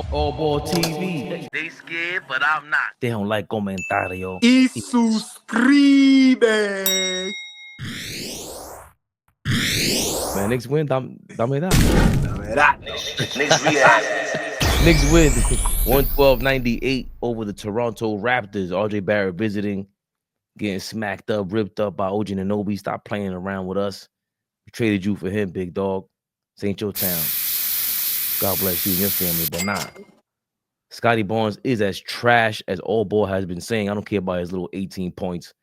AllBall TV. They scared, but I'm not. They don't like comentario. Y suscribe. Man, Knicks win. Dame that. Knicks Rehab. Knicks win 112-98 over the Toronto Raptors. RJ Barrett visiting, getting smacked up, ripped up by OG Anunoby. Stop playing around with us. We traded you for him, big dog. This ain't your town. God bless you and your family, but nah. Scotty Barnes is as trash as AllBall has been saying. I don't care about his little 18 points.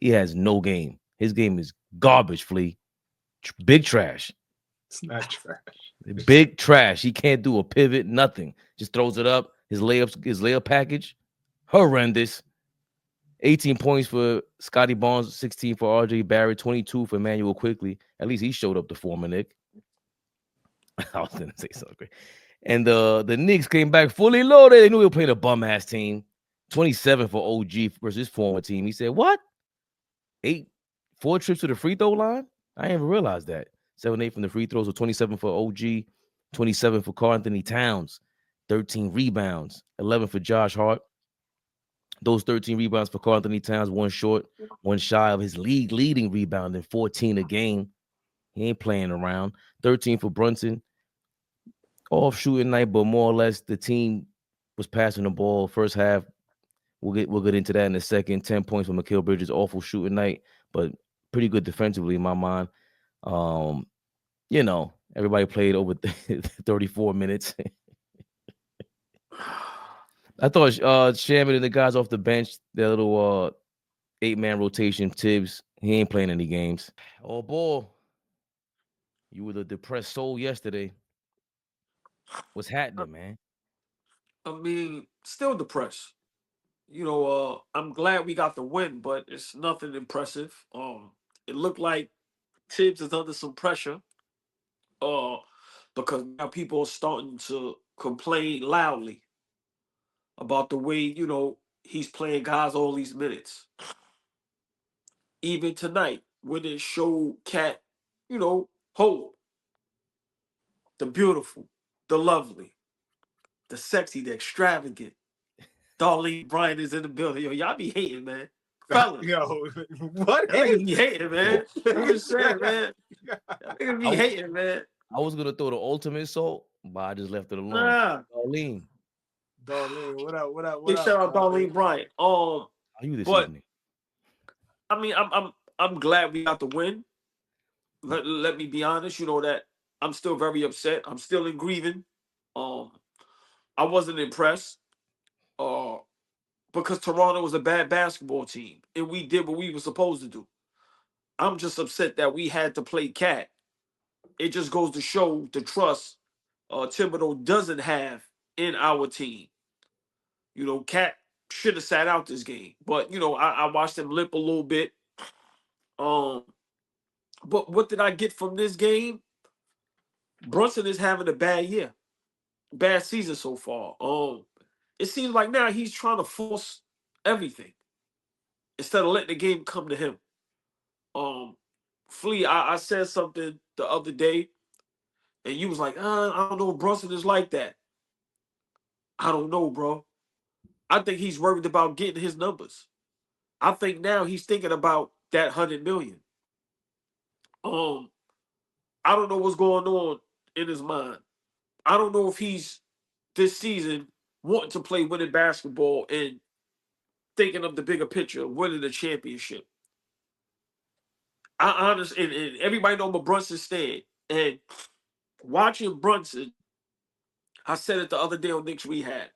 He has no game. His game is garbage, Flea. Big trash. It's not trash. Big trash. He can't do a pivot, nothing. Just throws it up. His layup package, horrendous. 18 points for Scotty Barnes, 16 for RJ Barrett, 22 for Emmanuel Quickly. At least he showed up to form, Nick. I was gonna say something great. And the Knicks came back fully loaded. They knew they were playing a bum-ass team. 27 for OG versus his former team. He said, what? 4 trips to the free throw line? I didn't even realize that. 7-8 from the free throws, so 27 for OG, 27 for Karl Anthony Towns, 13 rebounds, 11 for Josh Hart. Those 13 rebounds for Karl Anthony Towns, one short, one shy of his leading rebound, and 14 a game. He ain't playing around. 13 for Brunson. Off shooting night, but more or less the team was passing the ball first half. We'll get into that in a second. 10 points for Mikal Bridges. Awful shooting night, but pretty good defensively in my mind. Everybody played over 34 minutes. I thought Shaman and the guys off the bench, their little 8-man rotation, Tibbs, he ain't playing any games. AllBall, you were the depressed soul yesterday. What's happening, man? I mean, still depressed. I'm glad we got the win, but it's nothing impressive. It looked like Tibbs is under some pressure. Because now people are starting to complain loudly about the way, he's playing guys all these minutes. Even tonight, when it showed Cat, hope. The beautiful, the lovely, the sexy, the extravagant. Darlene Bryant is in the building. Yo, y'all be hating, man. Fellas. Yo, what? Niggas be hating, man. I'm just saying, man. Niggas be hating, man. I was gonna throw the ultimate salt, but I just left it alone. Nah. Darlene, what up? Big shout out Darlene Bryant. How you this evening? I mean, I'm glad we got the win. Let me be honest. You know that I'm still very upset. I'm still in grieving. I wasn't impressed. Because Toronto was a bad basketball team and we did what we were supposed to do. I'm just upset that we had to play Cat. It just goes to show the trust Thibodeau doesn't have in our team. Cat should have sat out this game, but I watched him limp a little bit. But what did I get from this game? Brunson is having a bad season so far. It seems like now he's trying to force everything instead of letting the game come to him. Flea, I said something the other day, and you was like, I don't know if Brunson is like that. I don't know, bro. I think he's worried about getting his numbers. I think now he's thinking about that 100 million. I don't know what's going on in his mind. I don't know if he's this season wanting to play winning basketball and thinking of the bigger picture, winning the championship. I honestly, and everybody know what Brunson stand. And watching Brunson, I said it the other day on Knicks Rehab.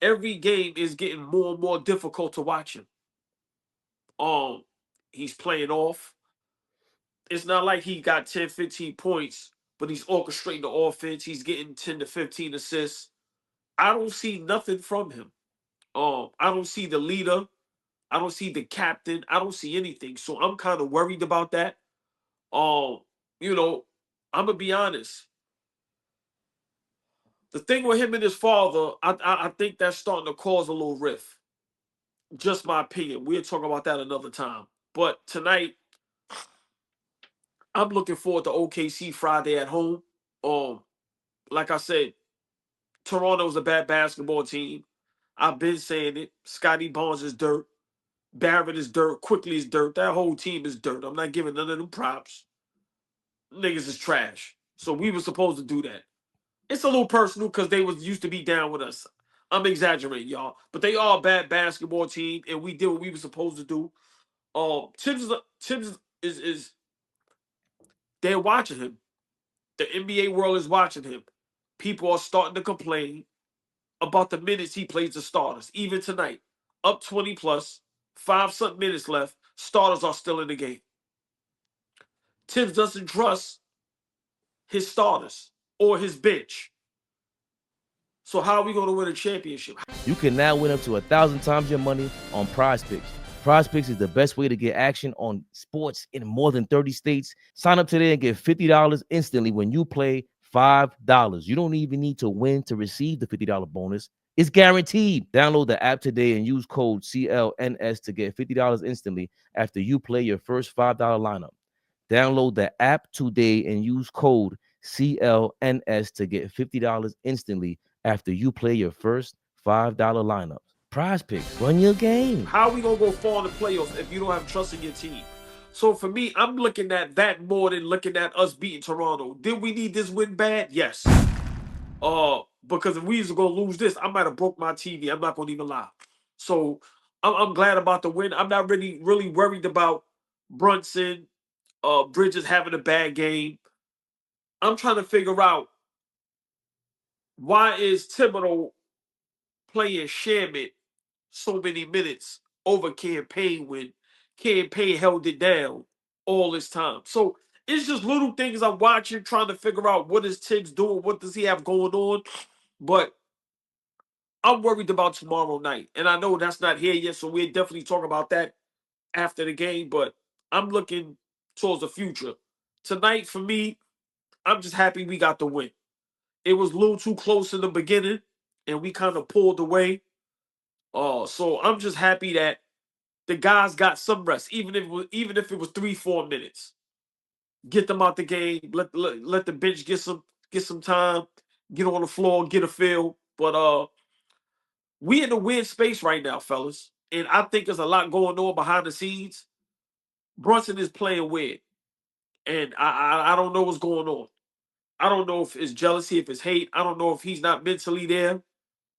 Every game is getting more and more difficult to watch him. He's playing off. It's not like he got 10, 15 points, but he's orchestrating the offense. He's getting 10 to 15 assists. I don't see nothing from him. I don't see the leader. I don't see the captain. I don't see anything. So I'm kind of worried about that. I'm gonna be honest. The thing with him and his father, I think that's starting to cause a little rift. Just my opinion. We'll talk about that another time. But tonight, I'm looking forward to OKC Friday at home. Like I said, Toronto's a bad basketball team. I've been saying it. Scotty Barnes is dirt. Barrett is dirt. Quickly is dirt. That whole team is dirt. I'm not giving none of them props. Niggas is trash. So we were supposed to do that. It's a little personal because they was used to be down with us. I'm exaggerating, y'all. But they are a bad basketball team, and we did what we were supposed to do. Tibbs is they're watching him. The NBA world is watching him. People are starting to complain about the minutes he plays the starters. Even tonight, up 20 plus, 5-something minutes left. Starters are still in the game. Tibbs doesn't trust his starters or his bench. So how are we going to win a championship? You can now win up to 1,000 times your money on Prize Picks. Prize Picks is the best way to get action on sports in more than 30 states. Sign up today and get $50 instantly when you play $5. You don't even need to win to receive the $50 bonus. It's guaranteed. Download the app today and use code CLNS to get $50 instantly after you play your first $5 lineup. Download the app today and use code CLNS to get $50 instantly after you play your first $5 lineup. Prize Picks, run your game. How are we going to go far in the playoffs if you don't have trust in your team? So for me, I'm looking at that more than looking at us beating Toronto. Did we need this win bad? Yes. Because if we was going to lose this, I might have broke my TV. I'm not going to even lie. So I'm glad about the win. I'm not really worried about Brunson, Bridges having a bad game. I'm trying to figure out why is Thibodeau playing Shamit so many minutes over Campaign when Campaign held it down all this time. So it's just little things I'm watching, trying to figure out what is Tibbs doing, what does he have going on. But I'm worried about tomorrow night. And I know that's not here yet, so we'll definitely talk about that after the game. But I'm looking towards the future. Tonight, for me, I'm just happy we got the win. It was a little too close in the beginning, and we kind of pulled away. So I'm just happy that the guys got some rest, even if it was 3-4 minutes. Get them out the game. Let the bench get some time. Get on the floor, get a feel. But we in the weird space right now, fellas, and I think there's a lot going on behind the scenes. Brunson is playing weird, and I don't know what's going on. I don't know if it's jealousy, if it's hate. I don't know if he's not mentally there.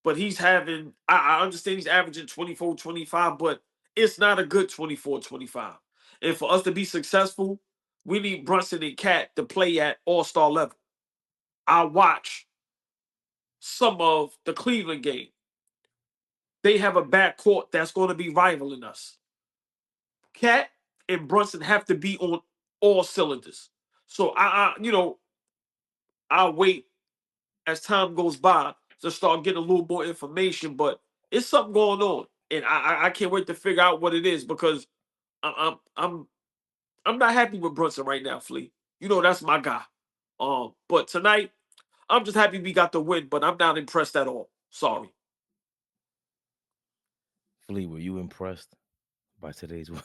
But he's having, I understand he's averaging 24, 25, but it's not a good 24, 25. And for us to be successful, we need Brunson and Cat to play at all-star level. I watch some of the Cleveland game. They have a backcourt that's going to be rivaling us. Cat and Brunson have to be on all cylinders. So I'll wait as time goes by to start getting a little more information, but it's something going on, and I can't wait to figure out what it is because I'm not happy with Brunson right now, Flea. You know that's my guy. But tonight I'm just happy we got the win, but I'm not impressed at all. Sorry. Flea, were you impressed by today's win?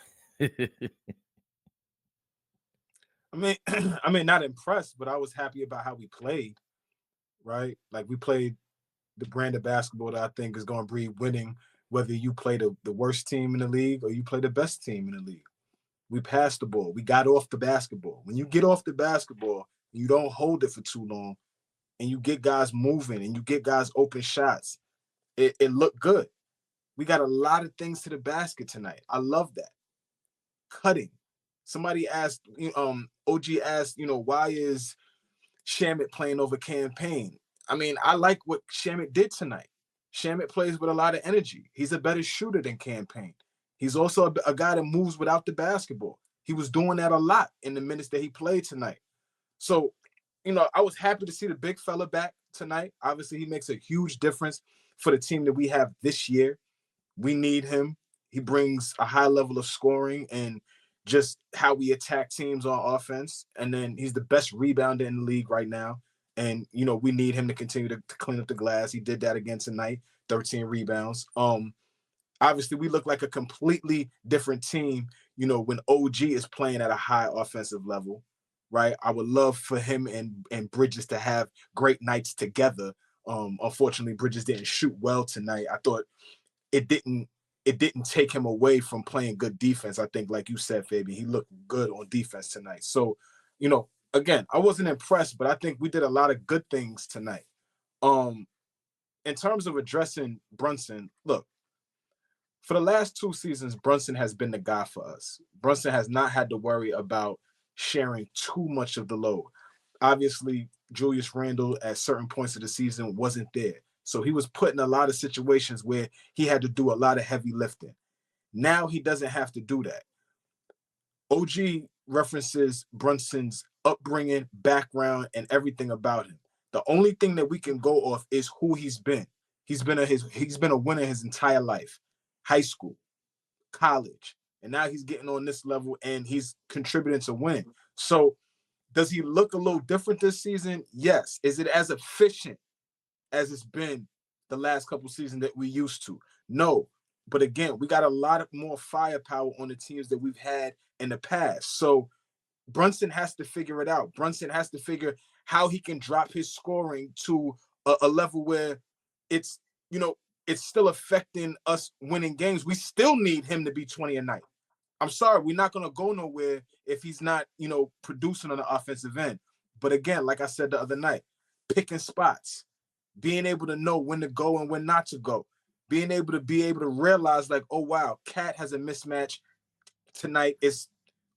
I mean, not impressed, but I was happy about how we played. Right, like we played the brand of basketball that I think is going to breed winning, whether you play the worst team in the league or you play the best team in the league. We passed the ball. We got off the basketball. When you get off the basketball, you don't hold it for too long, and you get guys moving and you get guys open shots. It looked good. We got a lot of things to the basket tonight. I love that. Cutting. Somebody asked, OG asked, why is Shamit playing over Campaign? I mean, I like what Shamit did tonight. Shamit plays with a lot of energy. He's a better shooter than Campaign. He's also a guy that moves without the basketball. He was doing that a lot in the minutes that he played tonight. So, I was happy to see the big fella back tonight. Obviously, he makes a huge difference for the team that we have this year. We need him. He brings a high level of scoring and just how we attack teams on offense. And then he's the best rebounder in the league right now. And, we need him to continue to clean up the glass. He did that again tonight, 13 rebounds. Obviously, we look like a completely different team, when OG is playing at a high offensive level, right? I would love for him and Bridges to have great nights together Unfortunately, Bridges didn't shoot well tonight. I thought it didn't take him away from playing good defense. I think, like you said, Fabian, he looked good on defense tonight. So, you know, again, I wasn't impressed, but I think we did a lot of good things tonight. In terms of addressing Brunson, look, for the last 2 seasons, Brunson has been the guy for us. Brunson has not had to worry about sharing too much of the load. Obviously, Julius Randle at certain points of the season wasn't there. So he was put in a lot of situations where he had to do a lot of heavy lifting. Now he doesn't have to do that. OG references Brunson's upbringing, background, and everything about him. The only thing that we can go off is who he's been. He's been a winner his entire life, high school, college, and now he's getting on this level and he's contributing to win. So does he look a little different this season? Yes. Is it as efficient as it's been the last couple seasons that we used to? No. But again, we got a lot of more firepower on the teams that we've had in the past. So Brunson has to figure it out. Brunson has to figure how he can drop his scoring to a level where it's, you know, it's still affecting us winning games. We still need him to be 20 a night. I'm sorry, we're not going to go nowhere if he's not, you know, producing on the offensive end. But again, like I said the other night, picking spots, being able to know when to go and when not to go, being able to realize like, oh, wow, Cat has a mismatch tonight.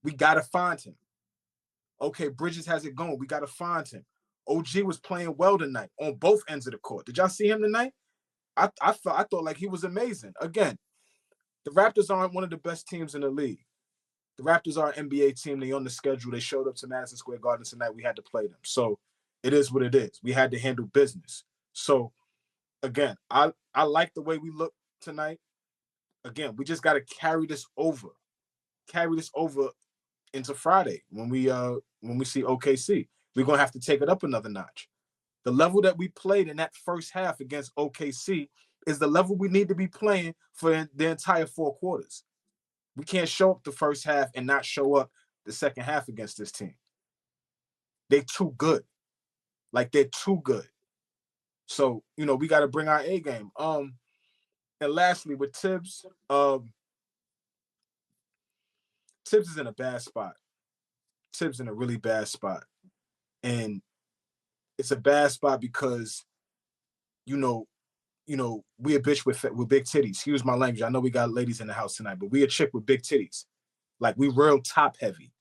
We got to find him. Okay, Bridges has it going. We got to find him. OG was playing well tonight on both ends of the court. Did y'all see him tonight? I thought like he was amazing. Again, the Raptors aren't one of the best teams in the league. The Raptors are an NBA team. They on the schedule. They showed up to Madison Square Garden tonight. We had to play them. So it is what it is. We had to handle business. So again, I like the way we look tonight. Again, we just got to carry this over into Friday when we see OKC. We're gonna have to take it up another notch. The level that we played in that first half against OKC is the level we need to be playing for the entire 4 quarters. We can't show up the first half and not show up the second half against this team. They're too good. Like, they're too good. So, you know, we got to bring our A game. And lastly, with Tibbs, Tibbs is in a bad spot. Tibbs in a really bad spot. And it's a bad spot because, you know, we a bitch with big titties. Excuse my language. I know we got ladies in the house tonight, but we a chick with big titties. Like, we real top heavy.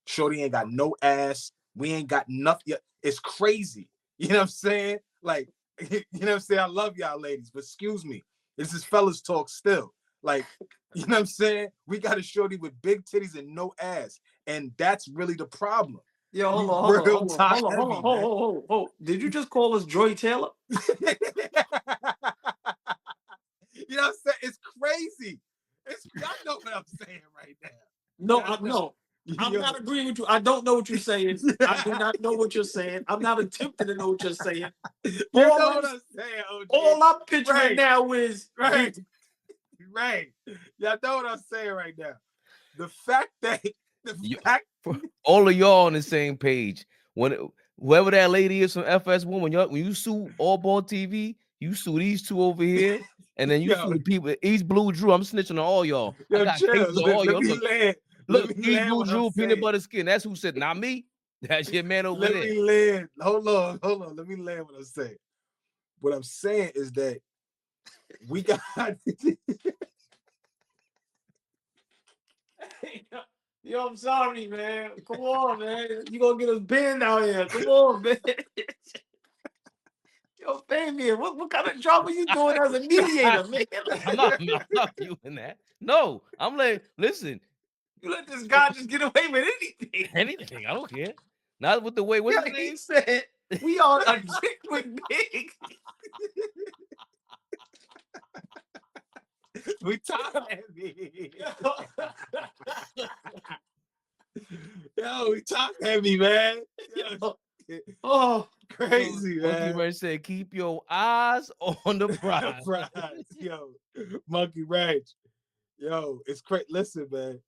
Shorty ain't got no ass. We ain't got nothing. It's crazy. You know what I'm saying? Like, you know what I'm saying? I love y'all ladies, but excuse me. This is fellas talk still. Like, you know what I'm saying? We got a shorty with big titties and no ass. And that's really the problem. Yo, hold on. Did you just call us Joy Taylor? You know what I'm saying? It's crazy. Y'all know what I'm saying right now. No, I'm not agreeing with you. I don't know what you're saying. I do not know what you're saying. I'm not attempting to know what you're saying. You know what I'm saying, OG. All I'm picturing now is right. Y'all know what I'm saying right now. The fact that all of y'all on the same page. Whoever that lady is from FS1, when you sue AllBall TV, you sue these two over here, and then you sue the people. East Blue Drew. I'm snitching on all y'all. Yo, I got cases on all y'all. Look, East Blue Drew, peanut butter skin. That's who said, not me. That's your man over there. Let me land. Hold on. Let me land what I'm saying. What I'm saying is that we got. Yo, I'm sorry, man. Come on, man. You gonna get us banned out here. Come on, man. Yo, Fabian, what kind of drama you doing as a mediator, man? I'm not doing that. No, I'm like, listen. You let this guy just get away with anything. Anything. I don't care. Not with the way. What's his name? He said, we are a chick with big. We top heavy. Yo, we top heavy, man. Yo. Oh, crazy, man. Monkey Ranch said, keep your eyes on the prize. Yo, Monkey Ranch. Yo, it's crazy. Listen, man.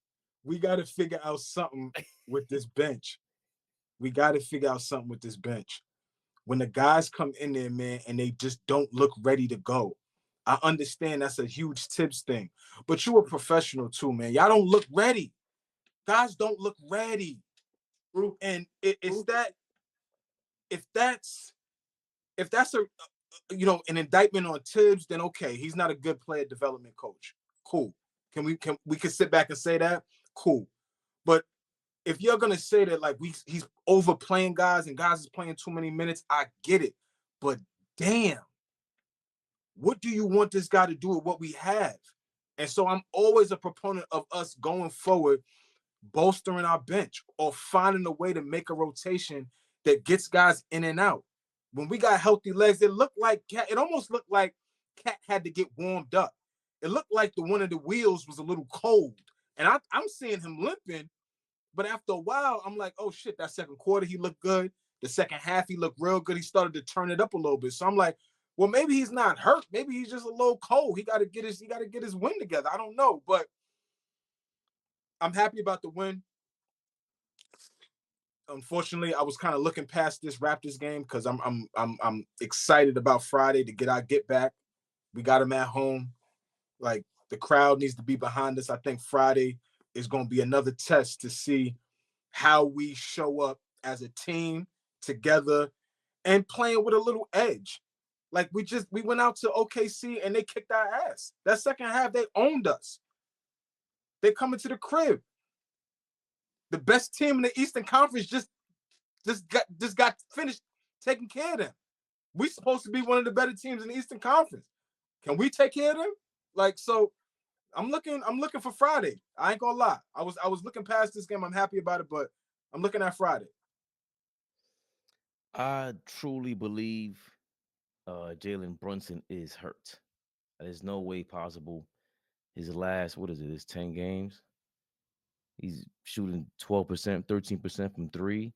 We got to figure out something with this bench. when the guys come in there, man, and they just don't look ready to go. I understand that's a huge Tibbs thing, but you a professional too, man. Y'all don't look ready. Guys don't look ready. And it's that if that's a an indictment on Tibbs, then okay, he's not a good player development coach. Cool. Can we sit back and say that? Cool. But if you're gonna say that like he's overplaying guys and guys is playing too many minutes, I get it. But damn, what do you want this guy to do with what we have? And so I'm always a proponent of us going forward, bolstering our bench or finding a way to make a rotation that gets guys in and out. When we got healthy legs, it almost looked like Cat had to get warmed up. It looked like one of the wheels was a little cold. And I'm seeing him limping, but after a while, I'm like, oh shit, that second quarter, he looked good. The second half, he looked real good. He started to turn it up a little bit. So I'm like, well, maybe he's not hurt. Maybe he's just a little cold. He got to get his win together. I don't know, but I'm happy about the win. Unfortunately, I was kind of looking past this Raptors game because I'm excited about Friday to get back. We got him at home. Like the crowd needs to be behind us. I think Friday is going to be another test to see how we show up as a team together and playing with a little edge. Like we went out to OKC and they kicked our ass. That second half, they owned us. They coming to the crib. The best team in the Eastern Conference just got finished taking care of them. We supposed to be one of the better teams in the Eastern Conference. Can we take care of them? Like, so I'm looking for Friday. I ain't gonna lie. I was looking past this game. I'm happy about it, but I'm looking at Friday. I truly believe Jalen Brunson is hurt. There's no way possible. His last, what is it? His 10 games. He's shooting 12%, 13% from three,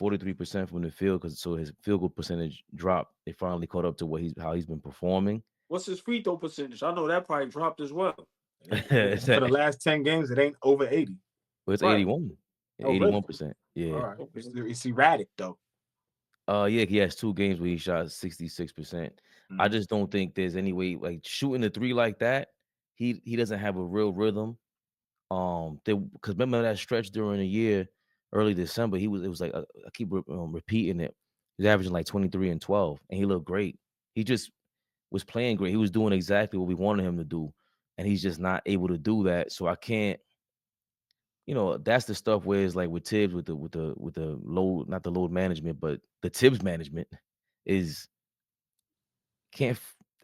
43% from the field. So his field goal percentage dropped. They finally caught up to how he's been performing. What's his free throw percentage? I know that probably dropped as well. For the last 10 games, it ain't over 80. But it's 81. Oh, 81%. Really? Yeah. All right. It's erratic though. Yeah, he has 2 games where he shot 66%. I just don't think there's any way like shooting the three like that. He doesn't have a real rhythm. Because remember that stretch during the year, early December, it was like I keep repeating it. He's averaging like 23 and 12, and he looked great. He just was playing great. He was doing exactly what we wanted him to do, and he's just not able to do that. So I can't. That's the stuff where it's like with Tibbs, with the load, not the load management, but the Tibbs management is can't.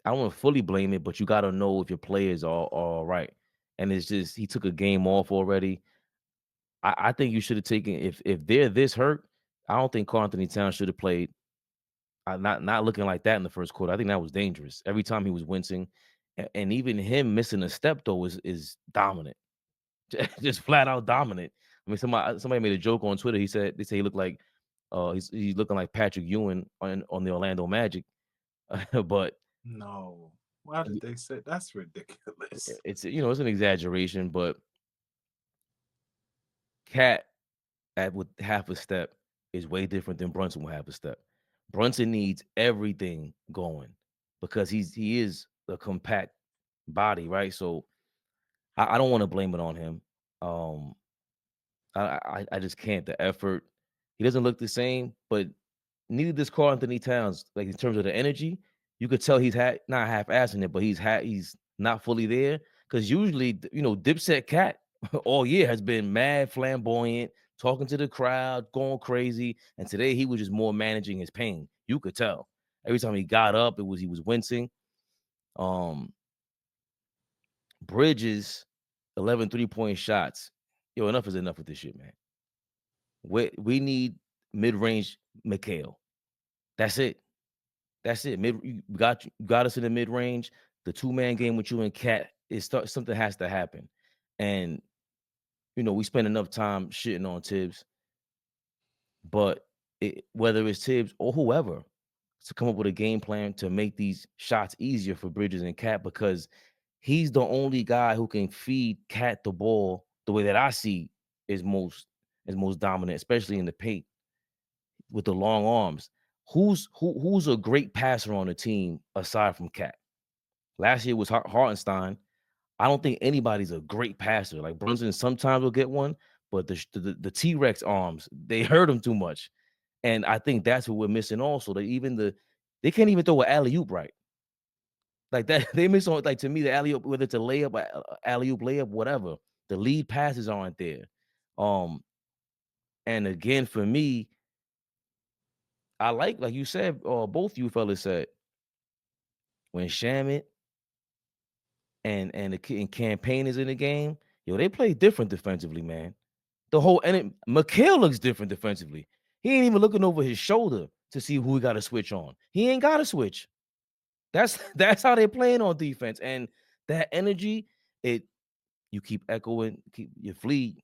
I don't want to fully blame it, but you got to know if your players are all right. And it's just he took a game off already. I think you should have taken if they're this hurt. I don't think Karl Anthony Towns should have played. Not looking like that in the first quarter. I think that was dangerous. Every time he was wincing, and even him missing a step though is dominant, just flat out dominant. I mean, somebody made a joke on Twitter. They say he looked like he's looking like Patrick Ewing on the Orlando Magic, but no. Why did they say that's ridiculous? It's it's an exaggeration, but Cat with half a step is way different than Brunson with half a step. Brunson needs everything going because he is a compact body, right? So I don't want to blame it on him. I just can't. The effort, he doesn't look the same, but neither does Karl Anthony Towns. Like in terms of the energy, you could tell he's not half-assing it, but he's not fully there. Because usually, Dipset Cat all year has been mad, flamboyant, talking to the crowd, going crazy. And today he was just more managing his pain. You could tell. Every time he got up, he was wincing. Bridges, 11 3-point shots. Yo, enough is enough with this shit, man. We need mid-range Mikhail. That's it. That's it. You got us in the mid-range. The 2-man game with you and Cat something has to happen. And we spend enough time shitting on Tibbs, but whether it's Tibbs or whoever, to come up with a game plan to make these shots easier for Bridges and Cat, because he's the only guy who can feed Cat the ball the way that I see is most dominant, especially in the paint with the long arms. who's a great passer on the team aside from Cat? Last year was Hartenstein. I don't think anybody's a great passer. Like Brunson sometimes will get one, but the T-Rex arms, they hurt him too much. And I think that's what we're missing also. They can't even throw an alley-oop right. Like that, they miss on, like, to me, the alley-oop, whether it's a layup, alley-oop, layup, whatever, the lead passes aren't there. And again, for me, I like you said, both you fellas said, when Shamit and Campaign is in the game, yo, they play different defensively, man. The whole, and Mikhail looks different defensively. He ain't even looking over his shoulder to see who he got to switch on. He ain't got to switch. That's how they're playing on defense. And that energy, you keep echoing, keep your fleet.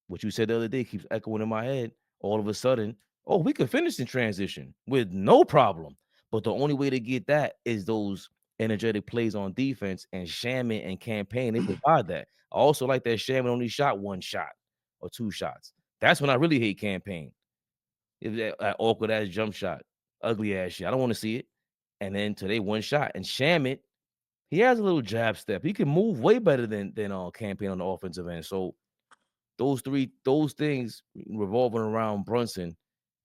What you said the other day keeps echoing in my head. All of a sudden, oh, we can finish in transition with no problem. But the only way to get that is those energetic plays on defense, and Shamit and Campaign, they provide that. I also like that Shamit only shot one shot or two shots. That's when I really hate Campaign. If that awkward ass jump shot, ugly ass shit, I don't want to see it. And then today, one shot. And Shamit, he has a little jab step. He can move way better than Campaign on the offensive end. So those things revolving around Brunson,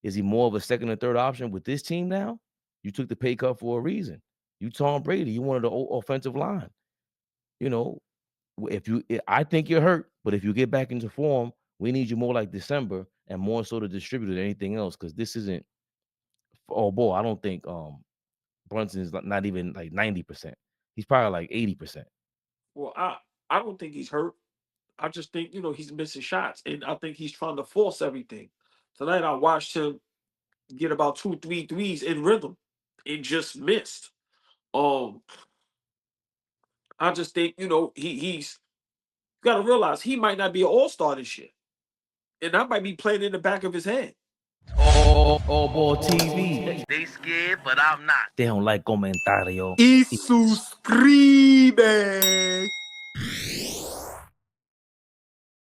is he more of a second or third option with this team now? You took the pay cut for a reason. You Tom Brady, you wanted the offensive line. You know, I think you're hurt, but if you get back into form, we need you more like December and more so to distribute than anything else, because this isn't. Oh boy, I don't think Brunson is not even like 90%. He's probably like 80%. Well, I don't think he's hurt. I just think, he's missing shots, and I think he's trying to force everything. Tonight I watched him get about 2-3 threes in rhythm and just missed. I just think, he's got to realize he might not be an all-star this year. And that might be playing in the back of his head. AllBall TV. They scared, but I'm not. They don't like comentario. Y suscribe.